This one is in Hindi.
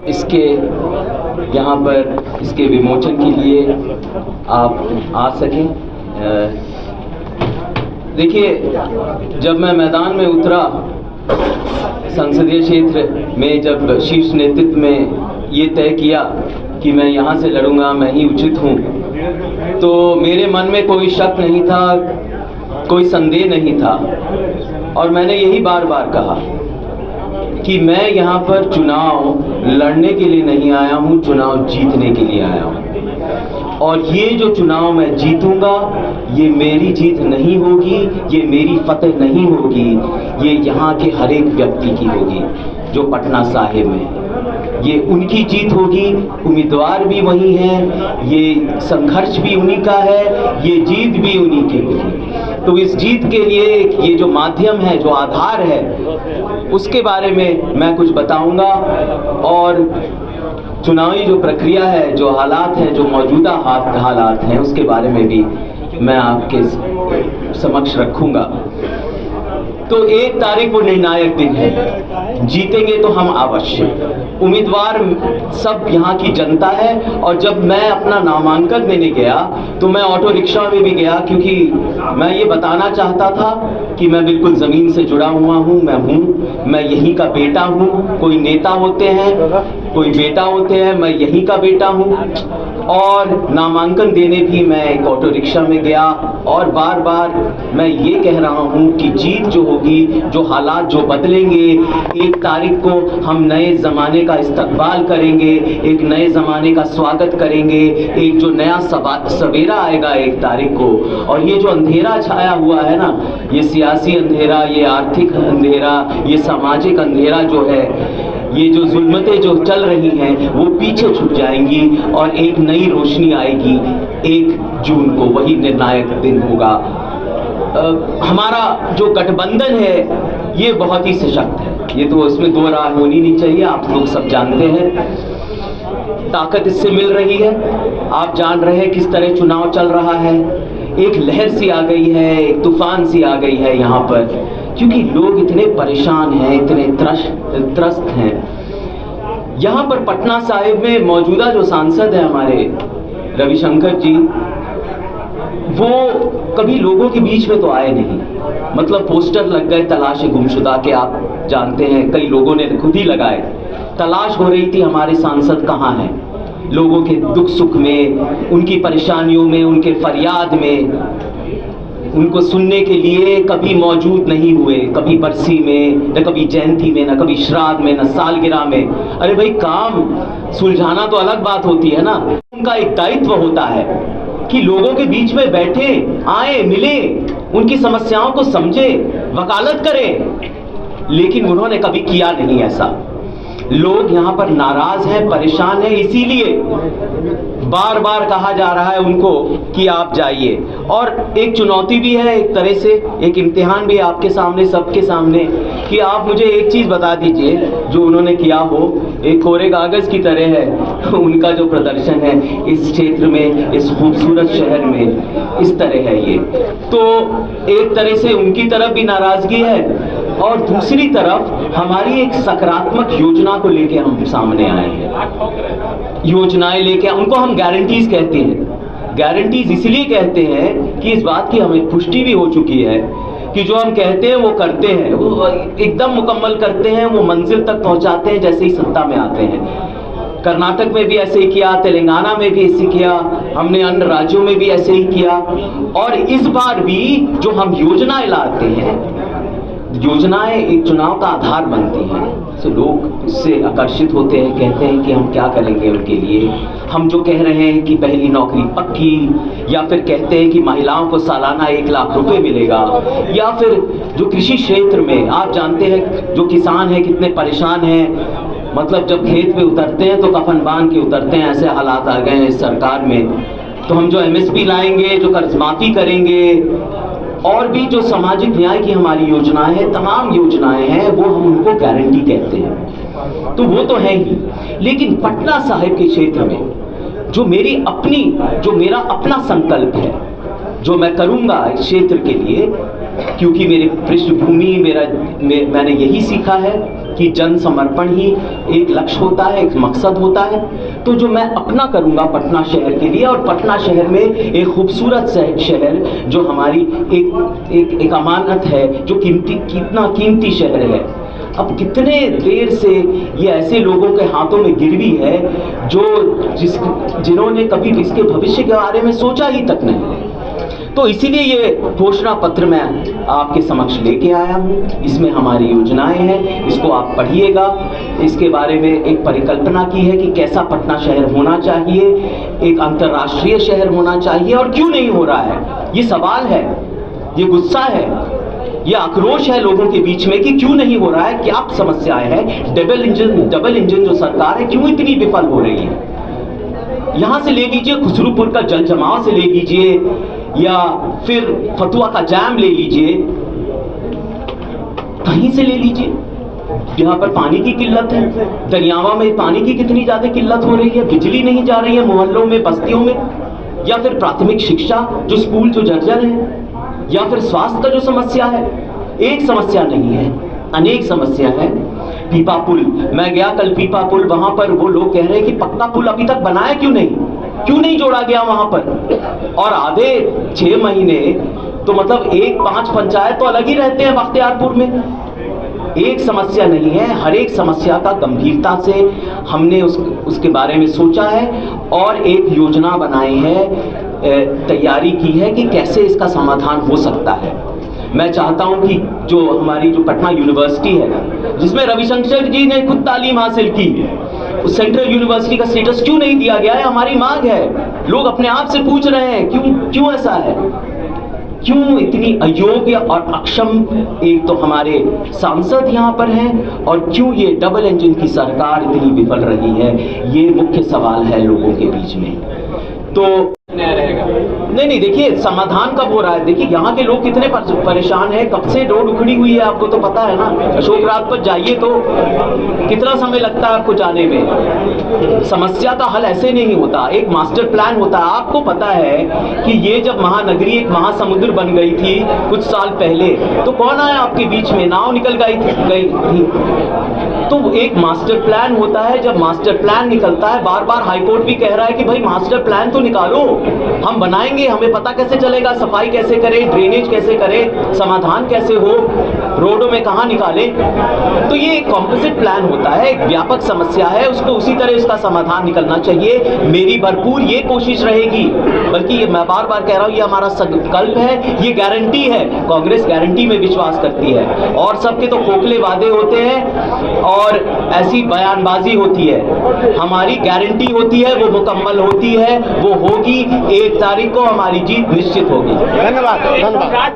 इसके यहाँ पर इसके विमोचन के लिए आप आ सकें। देखिए, जब मैं मैदान में उतरा संसदीय क्षेत्र में, जब शीर्ष नेतृत्व में ये तय किया कि मैं यहाँ से लड़ूंगा, मैं ही उचित हूँ, तो मेरे मन में कोई शक नहीं था, कोई संदेह नहीं था। और मैंने यही बार बार कहा कि मैं यहाँ पर चुनाव लड़ने के लिए नहीं आया हूँ, चुनाव जीतने के लिए आया हूँ। और ये जो चुनाव मैं जीतूंगा, ये मेरी जीत नहीं होगी, ये मेरी फतेह नहीं होगी, ये यहाँ के हर एक व्यक्ति की होगी जो पटना साहिब में। ये उनकी जीत होगी, उम्मीदवार भी वही हैं, ये संघर्ष भी उन्हीं का है, ये जीत भी उन्हीं की होगी। तो इस जीत के लिए ये जो माध्यम है, जो आधार है, उसके बारे में मैं कुछ बताऊंगा। और चुनावी जो प्रक्रिया है, जो हालात हैं, जो मौजूदा हालात हैं, उसके बारे में भी मैं आपके समक्ष रखूंगा। तो 1 तारीख वो निर्णायक दिन है, जीतेंगे तो हम अवश्य। उम्मीदवार सब यहाँ की जनता है। और जब मैं अपना नामांकन देने गया तो मैं ऑटो रिक्शा में भी गया, क्योंकि मैं ये बताना चाहता था कि मैं बिल्कुल ज़मीन से जुड़ा हुआ हूँ, मैं यहीं का बेटा हूँ। कोई नेता होते हैं, कोई बेटा होते हैं, मैं यहीं का बेटा हूँ। और नामांकन देने भी मैं एक ऑटो रिक्शा में गया और बार बार मैं ये कह रहा हूँ कि जीत जो होगी, जो हालात जो बदलेंगे, 1 तारीख को हम नए ज़माने का इस्तकबाल करेंगे, एक नए ज़माने का स्वागत करेंगे, एक जो नया सवेरा आएगा 1 तारीख को। और ये जो अंधेरा छाया हुआ है ना, ये सियासी अंधेरा, ये आर्थिक अंधेरा, ये सामाजिक अंधेरा जो है, ये जो जुल्मतें जो चल रही हैं, वो पीछे छूट जाएंगी और एक नई रोशनी आएगी 1 जून को। वही निर्णायक दिन होगा। हमारा जो गठबंधन है, ये बहुत ही सशक्त है, ये तो इसमें 2 राय होनी नहीं चाहिए, आप लोग सब जानते हैं। ताकत इससे मिल रही है। आप जान रहे हैं किस तरह चुनाव चल रहा है। एक लहर सी आ गई है, एक तूफान सी आ गई है यहाँ पर, क्योंकि लोग इतने परेशान हैं, इतने त्रस्त हैं। यहाँ पर पटना साहिब में मौजूदा जो सांसद हैं हमारे रविशंकर जी, वो कभी लोगों के बीच में तो आए नहीं। मतलब पोस्टर लग गए तलाश गुमशुदा के, आप जानते हैं, कई लोगों ने खुद ही लगाए। तलाश हो रही थी हमारे सांसद कहाँ हैं, लोगों के दुख सुख में, उनकी परेशानियों में, उनके फरियाद में, उनको सुनने के लिए कभी मौजूद नहीं हुए। कभी बरसी में, न कभी जयंती में, न कभी श्राद्ध में, न सालगिरह में। अरे भाई, काम सुलझाना तो अलग बात होती है ना। उनका एक दायित्व होता है कि लोगों के बीच में बैठे, आए, मिले, उनकी समस्याओं को समझे, वकालत करें। लेकिन उन्होंने कभी किया नहीं ऐसा। लोग यहाँ पर नाराज हैं, परेशान हैं, इसीलिए बार बार कहा जा रहा है उनको कि आप जाइए। और एक चुनौती भी है, एक तरह से एक इम्तिहान भी है आपके सामने, सबके सामने, कि आप मुझे एक चीज़ बता दीजिए जो उन्होंने किया हो। एक कोरे कागज़ की तरह है उनका जो प्रदर्शन है इस क्षेत्र में, इस खूबसूरत शहर में, इस तरह है ये। तो एक तरह से उनकी तरफ भी नाराज़गी है और दूसरी तरफ हमारी एक सकारात्मक योजना को लेके हम सामने आए हैं। योजनाएं लेके, उनको हम गारंटीज कहते हैं। गारंटीज इसलिए कहते हैं कि इस बात की हमें पुष्टि भी हो चुकी है कि जो हम कहते हैं वो करते हैं, वो एकदम मुकम्मल करते हैं, वो मंजिल तक पहुंचाते हैं जैसे ही सत्ता में आते हैं। कर्नाटक में भी ऐसे ही किया, तेलंगाना में भी ऐसे किया, हमने अन्य राज्यों में भी ऐसे ही किया। और इस बार भी जो हम योजनाएं लाते हैं, योजनाएं एक चुनाव का आधार बनती हैं, तो लोग इससे आकर्षित होते हैं, कहते हैं कि हम क्या करेंगे उनके लिए। हम जो कह रहे हैं कि पहली नौकरी पक्की, या फिर कहते हैं कि महिलाओं को सालाना 1 लाख रुपए मिलेगा, या फिर जो कृषि क्षेत्र में, आप जानते हैं जो किसान हैं कितने परेशान हैं। मतलब जब खेत में उतरते हैं तो कफन बांध के उतरते हैं, ऐसे हालात आ गए हैं इस सरकार में। तो हम जो MSP लाएंगे, जो कर्ज माफी करेंगे, और भी जो सामाजिक न्याय की हमारी योजनाएं हैं, तमाम योजनाएं हैं, वो हम उनको गारंटी कहते हैं। तो वो तो है ही, लेकिन पटना साहिब के क्षेत्र में जो मेरा अपना संकल्प है, जो मैं करूंगा इस क्षेत्र के लिए, क्योंकि मेरी पृष्ठभूमि, मैंने यही सीखा है, कि जन समर्पण ही एक लक्ष्य होता है, एक मकसद होता है। तो जो मैं अपना करूंगा पटना शहर के लिए, और पटना शहर में एक खूबसूरत शहर जो हमारी एक अमानत है, जो कितना कीमती शहर है। अब कितने देर से ये ऐसे लोगों के हाथों में गिरवी है जिन्होंने कभी इसके भविष्य के बारे में सोचा ही तक नहीं। तो इसीलिए ये घोषणा पत्र मैं आपके समक्ष लेके आया हूँ। इसमें हमारी योजनाएं हैं, इसको आप पढ़िएगा। इसके बारे में एक परिकल्पना की है कि कैसा पटना शहर होना चाहिए, एक अंतर्राष्ट्रीय शहर होना चाहिए, और क्यों नहीं हो रहा है। ये सवाल है, ये गुस्सा है, ये आक्रोश है लोगों के बीच में कि क्यों नहीं हो रहा है, क्या समस्याएं हैं। डबल इंजन जो सरकार है क्यों इतनी विफल हो रही है। यहां से ले लीजिए, खुसरूपुर का जल जमाव से ले लीजिए, या फिर फतुआ का जाम ले लीजिए, कहीं से ले लीजिए, यहाँ पर पानी की किल्लत है। दरियावा में पानी की कितनी ज्यादा किल्लत हो रही है, बिजली नहीं जा रही है मोहल्लों में, बस्तियों में, या फिर प्राथमिक शिक्षा जो स्कूल जो जर्जर है, या फिर स्वास्थ्य का जो समस्या है। एक समस्या नहीं है, अनेक समस्या है। पीपा पुल, मैं गया कल पीपा पुल, वहां पर वो लोग कह रहे हैं कि पक्का पुल अभी तक बनाया क्यों नहीं जोड़ा गया वहां पर। और आधे 6 महीने तो मतलब 5 पंचायत तो अलग ही रहते हैं बख्तियारपुर में। एक समस्या नहीं है, हर एक समस्या का गंभीरता से हमने उसके बारे में सोचा है और एक योजना बनाई है, तैयारी की है कि कैसे इसका समाधान हो सकता है। मैं चाहता हूं कि जो हमारी जो पटना यूनिवर्सिटी है, जिसमें रविशंकर जी ने खुद तालीम हासिल की, उस सेंट्रल यूनिवर्सिटी का स्टेटस क्यों नहीं दिया गया है, हमारी मांग है। लोग अपने आप से पूछ रहे हैं क्यों ऐसा है, क्यों इतनी अयोग्य और अक्षम एक तो हमारे सांसद यहाँ पर हैं, और क्यों ये डबल इंजन की सरकार इतनी विफल रही है। ये मुख्य सवाल है लोगों के बीच में। तो नहीं देखिए, समाधान कब हो रहा है। देखिए यहाँ के लोग कितने परेशान हैं, कब से रोड उखड़ी हुई है, आपको तो पता है ना। अशोक राज पर जाइए तो कितना समय लगता है आपको जाने में। समस्या का हल ऐसे नहीं होता, एक मास्टर प्लान होता है। आपको पता है कि ये जब महानगरी एक महासमुद्र बन गई थी कुछ साल पहले, तो कौन आया आपके बीच में, नाव निकल गई थी। तो एक मास्टर प्लान होता है, जब मास्टर प्लान निकलता है, बार बार हाईकोर्ट भी कह रहा है कि भाई मास्टर प्लान तो निकालो, हम बनाएंगे, हमें पता कैसे चलेगा, सफाई कैसे करें, ड्रेनेज कैसे करें, समाधान कैसे हो, रोडों में कहां निकालें। तो ये एक कॉम्पोजिट प्लान होता है, एक व्यापक समस्या है, उसको उसी तरह उसका समाधान निकलना चाहिए। मेरी भरपूर ये कोशिश रहेगी, बल्कि ये मैं बार बार कह रहा हूं, ये हमारा संकल्प है, ये गारंटी है। कांग्रेस गारंटी में विश्वास करती है, और सबके तो खोखले वादे होते हैं और ऐसी बयानबाजी होती है। हमारी गारंटी होती है, वो मुकम्मल होती है, वो होगी। 1 तारीख को हमारी जीत निश्चित होगी। धन्यवाद।